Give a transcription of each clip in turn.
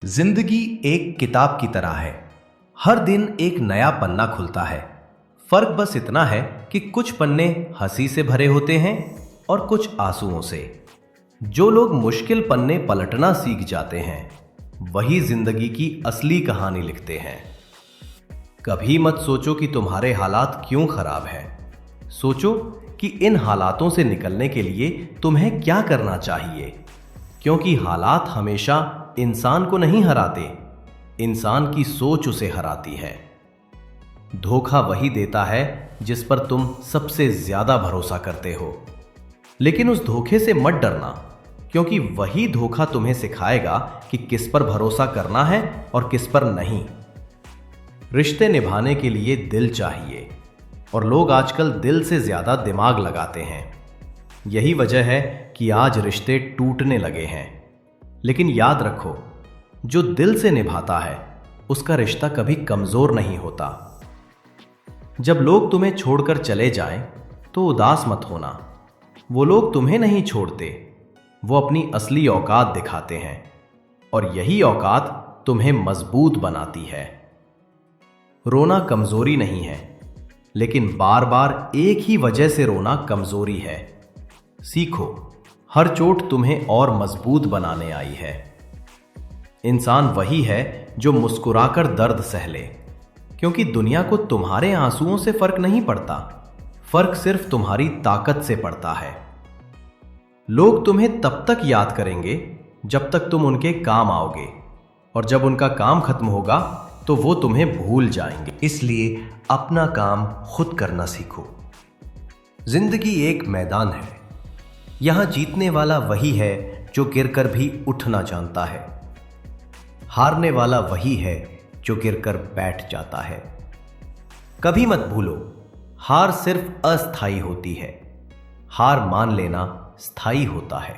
जिंदगी एक किताब की तरह है। हर दिन एक नया पन्ना खुलता है। फर्क बस इतना है कि कुछ पन्ने हंसी से भरे होते हैं और कुछ आंसुओं से। जो लोग मुश्किल पन्ने पलटना सीख जाते हैं वही जिंदगी की असली कहानी लिखते हैं। कभी मत सोचो कि तुम्हारे हालात क्यों खराब हैं। सोचो कि इन हालातों से निकलने के लिए तुम्हें क्या करना चाहिए, क्योंकि हालात हमेशा इंसान को नहीं हराते, इंसान की सोच उसे हराती है। धोखा वही देता है जिस पर तुम सबसे ज्यादा भरोसा करते हो, लेकिन उस धोखे से मत डरना, क्योंकि वही धोखा तुम्हें सिखाएगा कि किस पर भरोसा करना है और किस पर नहीं। रिश्ते निभाने के लिए दिल चाहिए, और लोग आजकल दिल से ज्यादा दिमाग लगाते हैं। यही वजह है कि आज रिश्ते टूटने लगे हैं। लेकिन याद रखो, जो दिल से निभाता है उसका रिश्ता कभी कमजोर नहीं होता। जब लोग तुम्हें छोड़कर चले जाएं तो उदास मत होना। वो लोग तुम्हें नहीं छोड़ते, वो अपनी असली औकात दिखाते हैं, और यही औकात तुम्हें मजबूत बनाती है। रोना कमजोरी नहीं है, लेकिन बार बार एक ही वजह से रोना कमजोरी है। सीखो, हर चोट तुम्हें और मजबूत बनाने आई है। इंसान वही है जो मुस्कुराकर दर्द सह ले, क्योंकि दुनिया को तुम्हारे आंसुओं से फर्क नहीं पड़ता, फर्क सिर्फ तुम्हारी ताकत से पड़ता है। लोग तुम्हें तब तक याद करेंगे जब तक तुम उनके काम आओगे, और जब उनका काम खत्म होगा तो वो तुम्हें भूल जाएंगे। इसलिए अपना काम खुद करना सीखो। जिंदगी एक मैदान है। यहां जीतने वाला वही है जो गिरकर भी उठना जानता है। हारने वाला वही है जो गिरकर बैठ जाता है। कभी मत भूलो, हार सिर्फ अस्थाई होती है, हार मान लेना स्थायी होता है।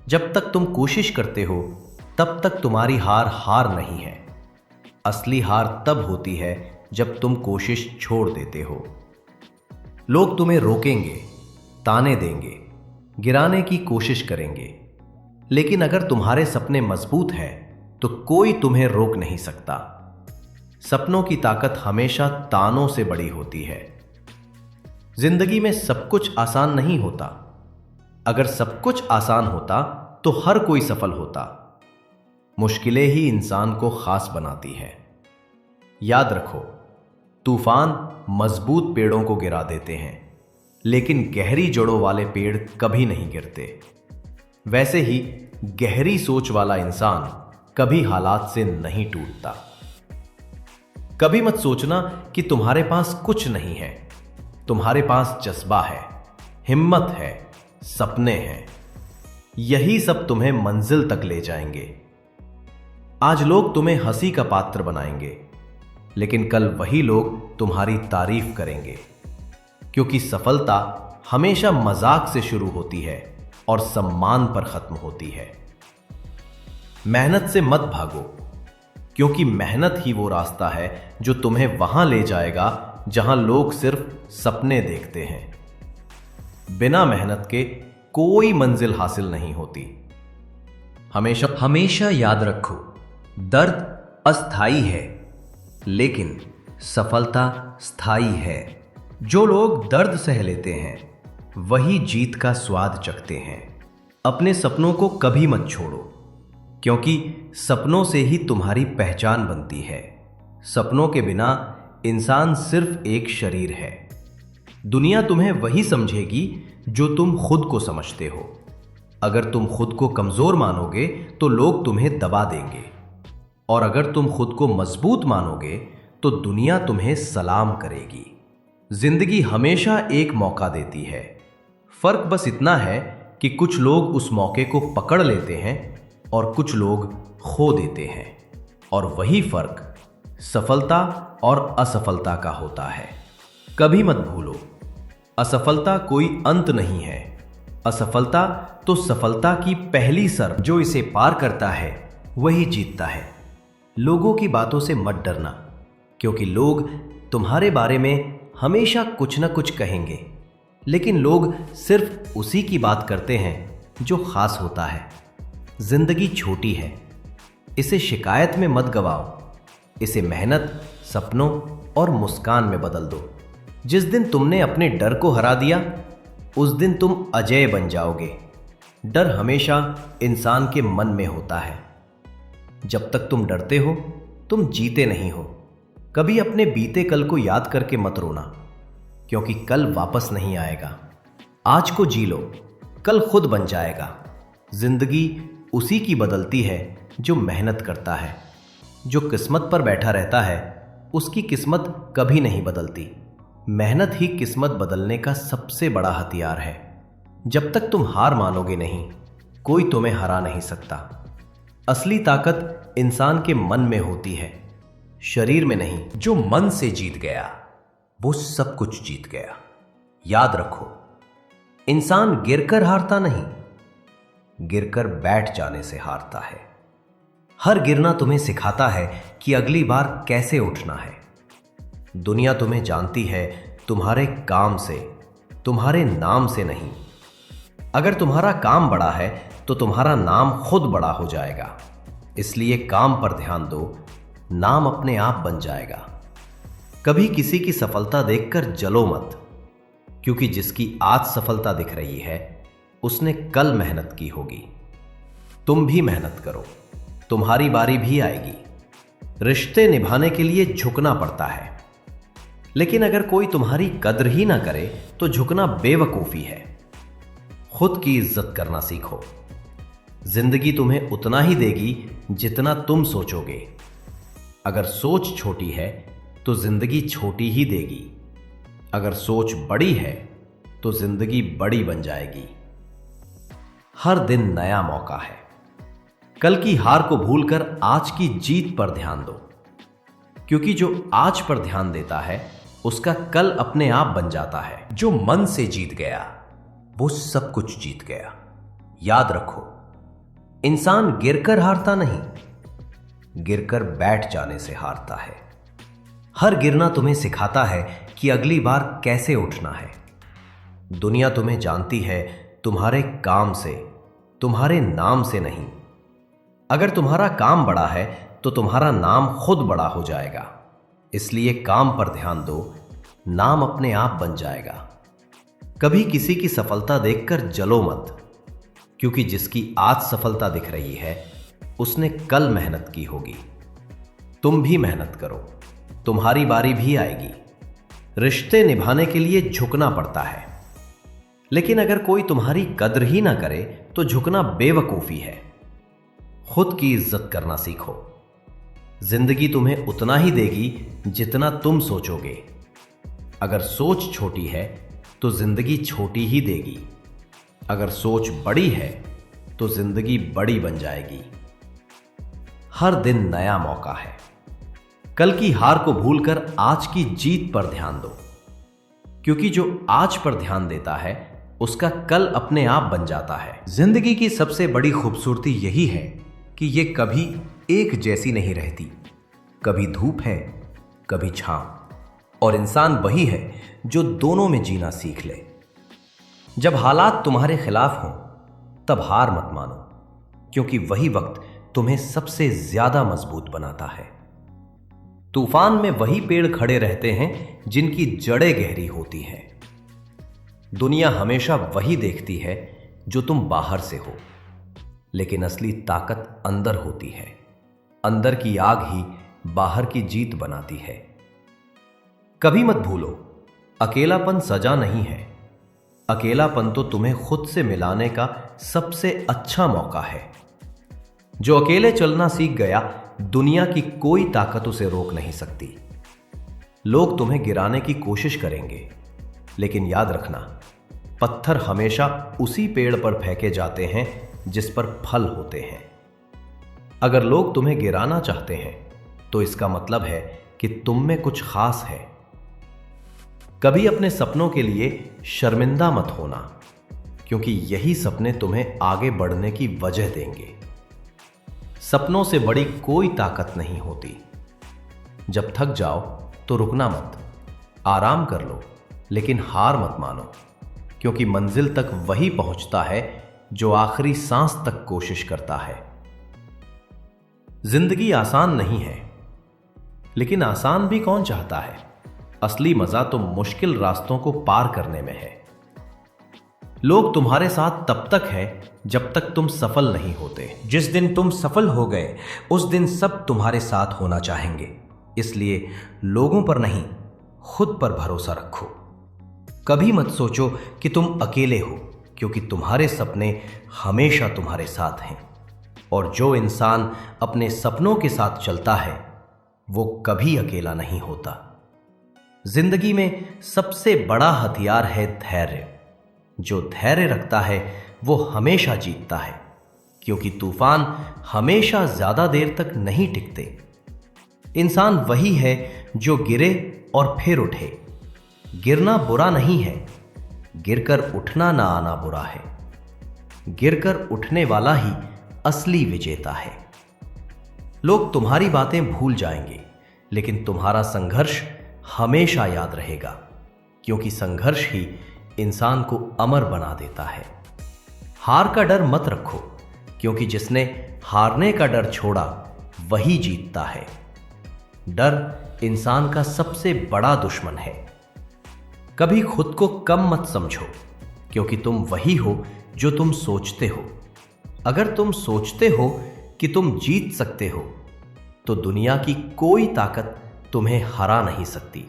जब तक तुम कोशिश करते हो तब तक तुम्हारी हार हार नहीं है। असली हार तब होती है जब तुम कोशिश छोड़ देते हो। लोग तुम्हें रोकेंगे, ताने देंगे, गिराने की कोशिश करेंगे, लेकिन अगर तुम्हारे सपने मजबूत हैं तो कोई तुम्हें रोक नहीं सकता। सपनों की ताकत हमेशा तानों से बड़ी होती है। जिंदगी में सब कुछ आसान नहीं होता। अगर सब कुछ आसान होता तो हर कोई सफल होता। मुश्किलें ही इंसान को खास बनाती है। याद रखो, तूफान मजबूत पेड़ों को गिरा देते हैं, लेकिन गहरी जड़ों वाले पेड़ कभी नहीं गिरते। वैसे ही गहरी सोच वाला इंसान कभी हालात से नहीं टूटता। कभी मत सोचना कि तुम्हारे पास कुछ नहीं है। तुम्हारे पास जज्बा है, हिम्मत है, सपने हैं। यही सब तुम्हें मंजिल तक ले जाएंगे। आज लोग तुम्हें हंसी का पात्र बनाएंगे, लेकिन कल वही लोग तुम्हारी तारीफ करेंगे, क्योंकि सफलता हमेशा मजाक से शुरू होती है और सम्मान पर खत्म होती है। मेहनत से मत भागो, क्योंकि मेहनत ही वो रास्ता है जो तुम्हें वहां ले जाएगा जहां लोग सिर्फ सपने देखते हैं। बिना मेहनत के कोई मंजिल हासिल नहीं होती। हमेशा हमेशा याद रखो, दर्द अस्थाई है, लेकिन सफलता स्थायी है। जो लोग दर्द सह लेते हैं वही जीत का स्वाद चखते हैं। अपने सपनों को कभी मत छोड़ो, क्योंकि सपनों से ही तुम्हारी पहचान बनती है। सपनों के बिना इंसान सिर्फ एक शरीर है। दुनिया तुम्हें वही समझेगी जो तुम खुद को समझते हो। अगर तुम खुद को कमजोर मानोगे तो लोग तुम्हें दबा देंगे, और अगर तुम खुद को मजबूत मानोगे तो दुनिया तुम्हें सलाम करेगी। जिंदगी हमेशा एक मौका देती है। फर्क बस इतना है कि कुछ लोग उस मौके को पकड़ लेते हैं और कुछ लोग खो देते हैं, और वही फर्क सफलता और असफलता का होता है। कभी मत भूलो, असफलता कोई अंत नहीं है। असफलता तो सफलता की पहली सर। जो इसे पार करता है वही जीतता है। लोगों की बातों से मत डरना, क्योंकि लोग तुम्हारे बारे में हमेशा कुछ न कुछ कहेंगे, लेकिन लोग सिर्फ उसी की बात करते हैं जो खास होता है। जिंदगी छोटी है, इसे शिकायत में मत गवाओ, इसे मेहनत, सपनों और मुस्कान में बदल दो। जिस दिन तुमने अपने डर को हरा दिया, उस दिन तुम अजेय बन जाओगे। डर हमेशा इंसान के मन में होता है। जब तक तुम डरते हो, तुम जीते नहीं हो। कभी अपने बीते कल को याद करके मत रोना, क्योंकि कल वापस नहीं आएगा। आज को जी लो, कल खुद बन जाएगा। जिंदगी उसी की बदलती है जो मेहनत करता है। जो किस्मत पर बैठा रहता है, उसकी किस्मत कभी नहीं बदलती। मेहनत ही किस्मत बदलने का सबसे बड़ा हथियार है। जब तक तुम हार मानोगे नहीं, कोई तुम्हें हरा नहीं सकता। असली ताकत इंसान के मन में होती है, शरीर में नहीं। जो मन से जीत गया, वो सब कुछ जीत गया। याद रखो, इंसान गिरकर हारता नहीं, गिरकर बैठ जाने से हारता है। हर गिरना तुम्हें सिखाता है कि अगली बार कैसे उठना है। दुनिया तुम्हें जानती है तुम्हारे काम से, तुम्हारे नाम से नहीं। अगर तुम्हारा काम बड़ा है तो तुम्हारा नाम खुद बड़ा हो जाएगा। इसलिए काम पर ध्यान दो, नाम अपने आप बन जाएगा। कभी किसी की सफलता देखकर जलो मत, क्योंकि जिसकी आज सफलता दिख रही है, उसने कल मेहनत की होगी। तुम भी मेहनत करो, तुम्हारी बारी भी आएगी। रिश्ते निभाने के लिए झुकना पड़ता है, लेकिन अगर कोई तुम्हारी कद्र ही ना करे तो झुकना बेवकूफी है। खुद की इज्जत करना सीखो। जिंदगी तुम्हें उतना ही देगी जितना तुम सोचोगे। अगर सोच छोटी है तो जिंदगी छोटी ही देगी। अगर सोच बड़ी है तो जिंदगी बड़ी बन जाएगी। हर दिन नया मौका है। कल की हार को भूलकर आज की जीत पर ध्यान दो, क्योंकि जो आज पर ध्यान देता है, उसका कल अपने आप बन जाता है। जो मन से जीत गया, वो सब कुछ जीत गया। याद रखो, इंसान गिरकर हारता नहीं, गिरकर बैठ जाने से हारता है। हर गिरना तुम्हें सिखाता है कि अगली बार कैसे उठना है। दुनिया तुम्हें जानती है तुम्हारे काम से, तुम्हारे नाम से नहीं। अगर तुम्हारा काम बड़ा है तो तुम्हारा नाम खुद बड़ा हो जाएगा। इसलिए काम पर ध्यान दो, नाम अपने आप बन जाएगा। कभी किसी की सफलता देखकर जलो मत, क्योंकि जिसकी आज सफलता दिख रही है, उसने कल मेहनत की होगी। तुम भी मेहनत करो, तुम्हारी बारी भी आएगी। रिश्ते निभाने के लिए झुकना पड़ता है, लेकिन अगर कोई तुम्हारी कद्र ही ना करे तो झुकना बेवकूफी है। खुद की इज्जत करना सीखो। जिंदगी तुम्हें उतना ही देगी जितना तुम सोचोगे। अगर सोच छोटी है तो जिंदगी छोटी ही देगी। अगर सोच बड़ी है तो जिंदगी बड़ी बन जाएगी। हर दिन नया मौका है। कल की हार को भूलकर आज की जीत पर ध्यान दो, क्योंकि जो आज पर ध्यान देता है, उसका कल अपने आप बन जाता है। जिंदगी की सबसे बड़ी खूबसूरती यही है कि ये कभी एक जैसी नहीं रहती। कभी धूप है, कभी छांव, और इंसान वही है जो दोनों में जीना सीख ले। जब हालात तुम्हारे खिलाफ हों, तब हार मत मानो, क्योंकि वही वक्त तुम्हें सबसे ज्यादा मजबूत बनाता है। तूफान में वही पेड़ खड़े रहते हैं जिनकी जड़ें गहरी होती हैं। दुनिया हमेशा वही देखती है जो तुम बाहर से हो, लेकिन असली ताकत अंदर होती है। अंदर की आग ही बाहर की जीत बनाती है। कभी मत भूलो, अकेलापन सजा नहीं है। अकेलापन तो तुम्हें खुद से मिलाने का सबसे अच्छा मौका है। जो अकेले चलना सीख गया, दुनिया की कोई ताकत उसे रोक नहीं सकती। लोग तुम्हें गिराने की कोशिश करेंगे, लेकिन याद रखना, पत्थर हमेशा उसी पेड़ पर फेंके जाते हैं जिस पर फल होते हैं। अगर लोग तुम्हें गिराना चाहते हैं, तो इसका मतलब है कि तुम में कुछ खास है। कभी अपने सपनों के लिए शर्मिंदा मत होना, क्योंकि यही सपने तुम्हें आगे बढ़ने की वजह देंगे। सपनों से बड़ी कोई ताकत नहीं होती। जब थक जाओ तो रुकना मत, आराम कर लो, लेकिन हार मत मानो, क्योंकि मंजिल तक वही पहुंचता है जो आखिरी सांस तक कोशिश करता है। जिंदगी आसान नहीं है, लेकिन आसान भी कौन चाहता है। असली मजा तो मुश्किल रास्तों को पार करने में है। लोग तुम्हारे साथ तब तक है जब तक तुम सफल नहीं होते। जिस दिन तुम सफल हो गए उस दिन सब तुम्हारे साथ होना चाहेंगे। इसलिए लोगों पर नहीं, खुद पर भरोसा रखो। कभी मत सोचो कि तुम अकेले हो, क्योंकि तुम्हारे सपने हमेशा तुम्हारे साथ हैं। और जो इंसान अपने सपनों के साथ चलता है वो कभी अकेला नहीं होता। जिंदगी में सबसे बड़ा हथियार है धैर्य। जो धैर्य रखता है वो हमेशा जीतता है, क्योंकि तूफान हमेशा ज्यादा देर तक नहीं टिकते। इंसान वही है जो गिरे और फिर उठे। गिरना बुरा नहीं है, गिरकर उठना ना आना बुरा है। गिरकर उठने वाला ही असली विजेता है। लोग तुम्हारी बातें भूल जाएंगे, लेकिन तुम्हारा संघर्ष हमेशा याद रहेगा, क्योंकि संघर्ष ही इंसान को अमर बना देता है। हार का डर मत रखो, क्योंकि जिसने हारने का डर छोड़ा वही जीतता है। डर इंसान का सबसे बड़ा दुश्मन है। कभी खुद को कम मत समझो, क्योंकि तुम वही हो जो तुम सोचते हो। अगर तुम सोचते हो कि तुम जीत सकते हो, तो दुनिया की कोई ताकत तुम्हें हरा नहीं सकती।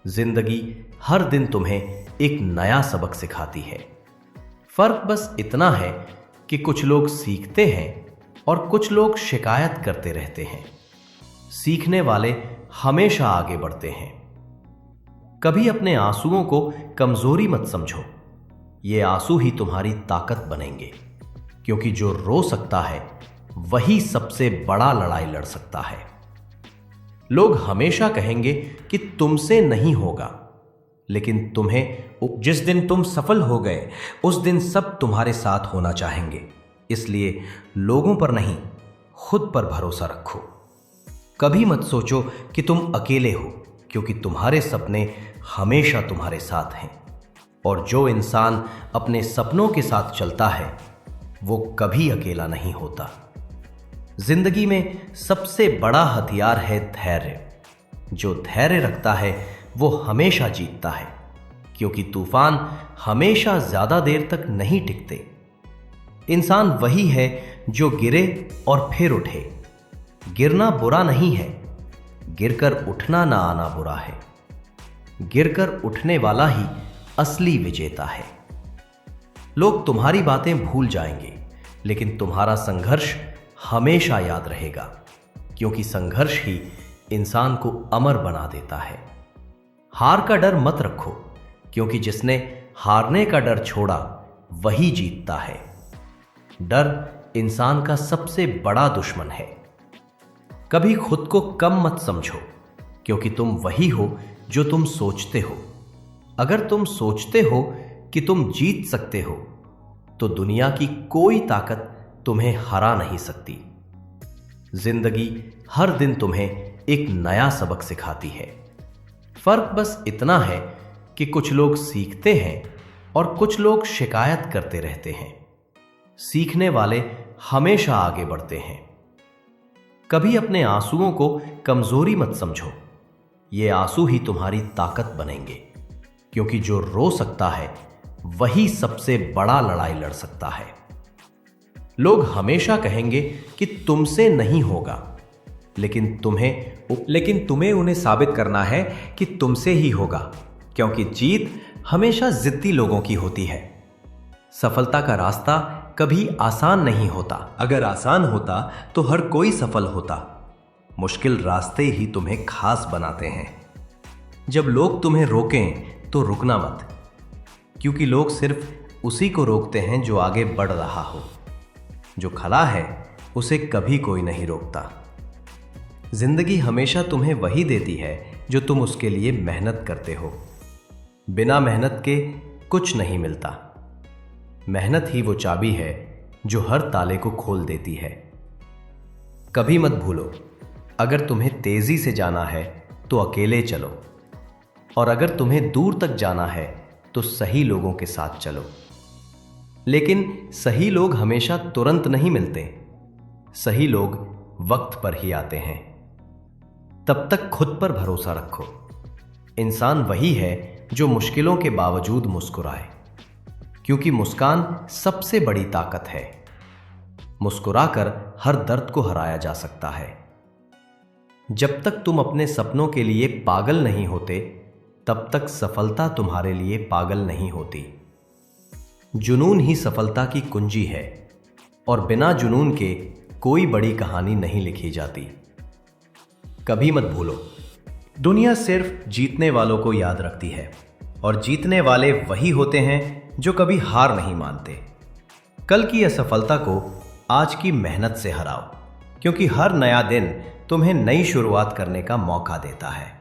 जिंदगी हर दिन तुम्हें एक नया सबक सिखाती है। फर्क बस इतना है कि कुछ लोग सीखते हैं और कुछ लोग शिकायत करते रहते हैं। सीखने वाले हमेशा आगे बढ़ते हैं। कभी अपने आंसुओं को कमजोरी मत समझो। ये आंसू ही तुम्हारी ताकत बनेंगे, क्योंकि जो रो सकता है वही सबसे बड़ा लड़ाई लड़ सकता है। लोग हमेशा कहेंगे कि तुमसे नहीं होगा, लेकिन तुम्हें जिस दिन तुम सफल हो गए उस दिन सब तुम्हारे साथ होना चाहेंगे। इसलिए लोगों पर नहीं, खुद पर भरोसा रखो। कभी मत सोचो कि तुम अकेले हो, क्योंकि तुम्हारे सपने हमेशा तुम्हारे साथ हैं। और जो इंसान अपने सपनों के साथ चलता है वो कभी अकेला नहीं होता। जिंदगी में सबसे बड़ा हथियार है धैर्य। जो धैर्य रखता है वो हमेशा जीतता है, क्योंकि तूफान हमेशा ज्यादा देर तक नहीं टिकते। इंसान वही है जो गिरे और फिर उठे। गिरना बुरा नहीं है, गिरकर उठना ना आना बुरा है। गिरकर उठने वाला ही असली विजेता है। लोग तुम्हारी बातें भूल जाएंगे, लेकिन तुम्हारा संघर्ष हमेशा याद रहेगा, क्योंकि संघर्ष ही इंसान को अमर बना देता है। हार का डर मत रखो, क्योंकि जिसने हारने का डर छोड़ा वही जीतता है। डर इंसान का सबसे बड़ा दुश्मन है। कभी खुद को कम मत समझो, क्योंकि तुम वही हो जो तुम सोचते हो। अगर तुम सोचते हो कि तुम जीत सकते हो, तो दुनिया की कोई ताकत तुम्हें हरा नहीं सकती। जिंदगी हर दिन तुम्हें एक नया सबक सिखाती है। फर्क बस इतना है कि कुछ लोग सीखते हैं और कुछ लोग शिकायत करते रहते हैं। सीखने वाले हमेशा आगे बढ़ते हैं। कभी अपने आंसुओं को कमजोरी मत समझो। ये आंसू ही तुम्हारी ताकत बनेंगे, क्योंकि जो रो सकता है वही सबसे बड़ा लड़ाई लड़ सकता है। लोग हमेशा कहेंगे कि तुमसे नहीं होगा, लेकिन तुम्हें उन्हें साबित करना है कि तुमसे ही होगा, क्योंकि जीत हमेशा जिद्दी लोगों की होती है। सफलता का रास्ता कभी आसान नहीं होता। अगर आसान होता तो हर कोई सफल होता। मुश्किल रास्ते ही तुम्हें खास बनाते हैं। जब लोग तुम्हें रोकें तो रुकना मत, क्योंकि लोग सिर्फ उसी को रोकते हैं जो आगे बढ़ रहा हो। जो खड़ा है उसे कभी कोई नहीं रोकता। जिंदगी हमेशा तुम्हें वही देती है जो तुम उसके लिए मेहनत करते हो। बिना मेहनत के कुछ नहीं मिलता। मेहनत ही वो चाबी है जो हर ताले को खोल देती है। कभी मत भूलो, अगर तुम्हें तेजी से जाना है तो अकेले चलो, और अगर तुम्हें दूर तक जाना है तो सही लोगों के साथ चलो। लेकिन सही लोग हमेशा तुरंत नहीं मिलते। सही लोग वक्त पर ही आते हैं। तब तक खुद पर भरोसा रखो। इंसान वही है जो मुश्किलों के बावजूद मुस्कुराए, क्योंकि मुस्कान सबसे बड़ी ताकत है। मुस्कुराकर हर दर्द को हराया जा सकता है। जब तक तुम अपने सपनों के लिए पागल नहीं होते, तब तक सफलता तुम्हारे लिए पागल नहीं होती। जुनून ही सफलता की कुंजी है, और बिना जुनून के कोई बड़ी कहानी नहीं लिखी जाती। कभी मत भूलो, दुनिया सिर्फ जीतने वालों को याद रखती है, और जीतने वाले वही होते हैं जो कभी हार नहीं मानते। कल की असफलता को आज की मेहनत से हराओ, क्योंकि हर नया दिन तुम्हें नई शुरुआत करने का मौका देता है।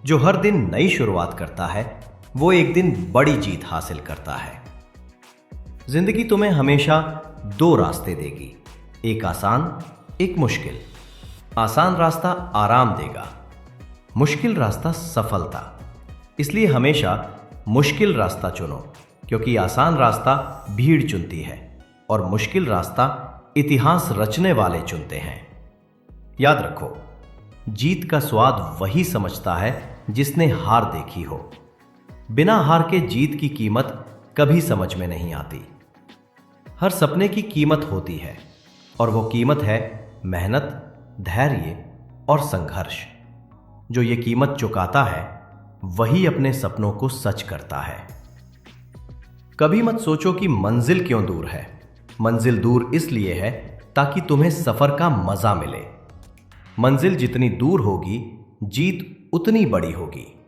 जो हर दिन नई शुरुआत करता है, वो एक दिन बड़ी जीत हासिल करता है। जिंदगी तुम्हें हमेशा दो रास्ते देगी, एक आसान, एक मुश्किल। आसान रास्ता आराम देगा, मुश्किल रास्ता सफलता। इसलिए हमेशा मुश्किल रास्ता चुनो, क्योंकि आसान रास्ता भीड़ चुनती है और मुश्किल रास्ता इतिहास रचने वाले चुनते हैं। याद रखो, जीत का स्वाद वही समझता है जिसने हार देखी हो। बिना हार के जीत की कीमत कभी समझ में नहीं आती। हर सपने की कीमत होती है, और वो कीमत है मेहनत, धैर्य और संघर्ष। जो ये कीमत चुकाता है, वही अपने सपनों को सच करता है। कभी मत सोचो कि मंजिल क्यों दूर है। मंजिल दूर इसलिए है ताकि तुम्हें सफर का मजा मिले। मंजिल जितनी दूर होगी, जीत उतनी बड़ी होगी।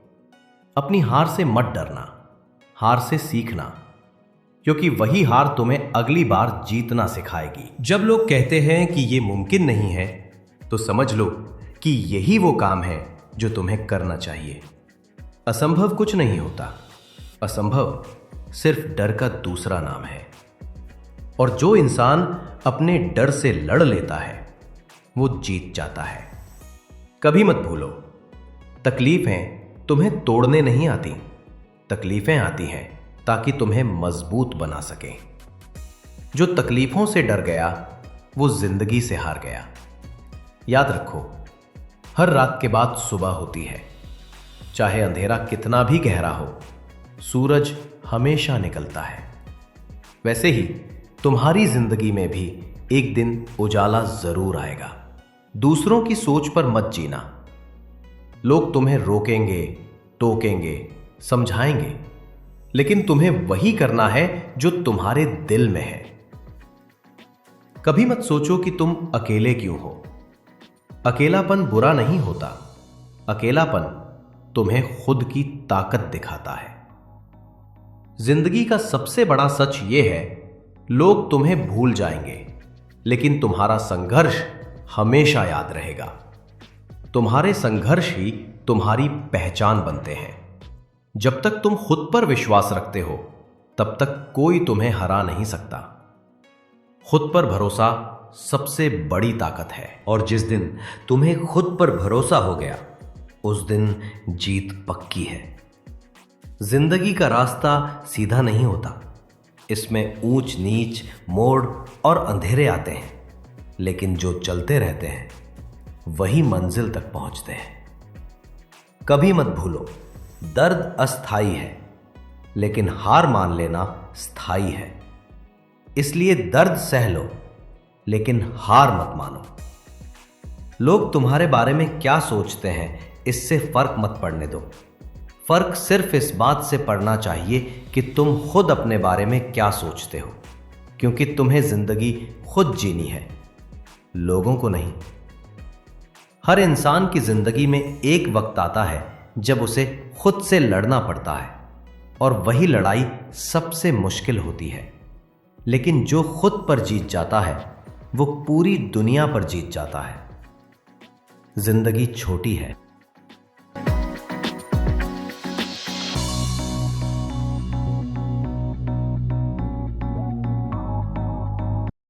अपनी हार से मत डरना, हार से सीखना, क्योंकि वही हार तुम्हें अगली बार जीतना सिखाएगी। जब लोग कहते हैं कि ये मुमकिन नहीं है, तो समझ लो कि यही वो काम है जो तुम्हें करना चाहिए। असंभव कुछ नहीं होता। असंभव सिर्फ डर का दूसरा नाम है। और जो इंसान अपने डर से लड़ लेता है, वो जीत जाता है। कभी मत भूलो, तकलीफें तुम्हें तोड़ने नहीं आती। तकलीफें आती हैं ताकि तुम्हें मजबूत बना सकें। जो तकलीफों से डर गया, वो जिंदगी से हार गया। याद रखो, हर रात के बाद सुबह होती है। चाहे अंधेरा कितना भी गहरा हो, सूरज हमेशा निकलता है। वैसे ही तुम्हारी जिंदगी में भी एक दिन उजाला जरूर आएगा। दूसरों की सोच पर मत जीना। लोग तुम्हें रोकेंगे, टोकेंगे, समझाएंगे, लेकिन तुम्हें वही करना है जो तुम्हारे दिल में है। कभी मत सोचो कि तुम अकेले क्यों हो। अकेलापन बुरा नहीं होता। अकेलापन तुम्हें खुद की ताकत दिखाता है। जिंदगी का सबसे बड़ा सच यह है, लोग तुम्हें भूल जाएंगे, लेकिन तुम्हारा संघर्ष हमेशा याद रहेगा। तुम्हारे संघर्ष ही तुम्हारी पहचान बनते हैं। जब तक तुम खुद पर विश्वास रखते हो, तब तक कोई तुम्हें हरा नहीं सकता। खुद पर भरोसा सबसे बड़ी ताकत है, और जिस दिन तुम्हें खुद पर भरोसा हो गया, उस दिन जीत पक्की है। जिंदगी का रास्ता सीधा नहीं होता। इसमें ऊंच नीच, मोड़ और अंधेरे आते हैं, लेकिन जो चलते रहते हैं वही मंजिल तक पहुंचते हैं। कभी मत भूलो, दर्द अस्थाई है, लेकिन हार मान लेना स्थायी है। इसलिए दर्द सह लो, लेकिन हार मत मानो। लोग तुम्हारे बारे में क्या सोचते हैं, इससे फर्क मत पड़ने दो। फर्क सिर्फ इस बात से पड़ना चाहिए कि तुम खुद अपने बारे में क्या सोचते हो, क्योंकि तुम्हें जिंदगी खुद जीनी है, लोगों को नहीं। हर इंसान की जिंदगी में एक वक्त आता है जब उसे खुद से लड़ना पड़ता है, और वही लड़ाई सबसे मुश्किल होती है। लेकिन जो खुद पर जीत जाता है, वो पूरी दुनिया पर जीत जाता है। जिंदगी छोटी है,